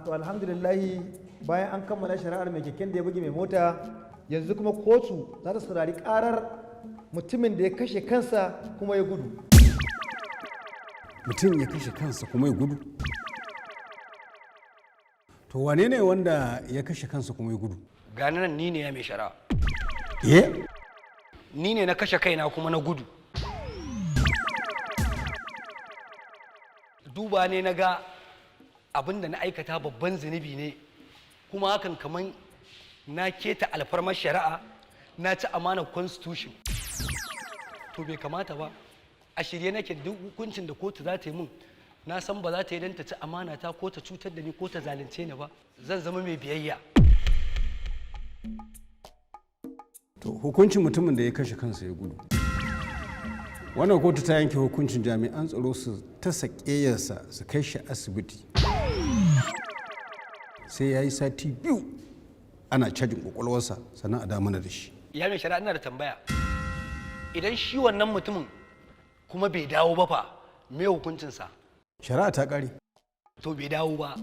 to alhamdulillahi bayan an kammala shari'ar mai keken da ya bugi mai mota yanzu kuma kotu za ta saurari karar mutumin da ya kashe kansa kuma ya gudu. Mutum ya kashe kansa kuma ya gudu? To wane ne wanda ya kashe kansa kuma ya gudu? Gani nan ni ne ya mai shari'a. Ni ne na kashe kaina kuma na gudu. Duba ne na ga abin da na aikata babban zunubi ne, kuma hakan kaman na keta alfarmar shari'a, na ci amanar constitution. To bai kamata ba, a shirye nake duk hukuncin da kotu za ta yi min, na san ba za ta yi don ta ci amana ta ko ta cutar da ni ko ta zalunce ni ba, zan zama mai biyayya. To hukuncin mutumin da ya kashe kansa ya gudu. Wannan kotu ta yanke hukuncin jami'an tsaro su ta sakeyarsa su kai shi asibiti. Sai ya yi sati 2 ana cajin kwakwalwarsa sannan a damuna da shi. Ya mai shari'a ina da tambaya. Idan shi wannan mutumin kuma bai dawo ba fa, me hukuncinsa? Shari'a ta ƙare. To bai dawo ba.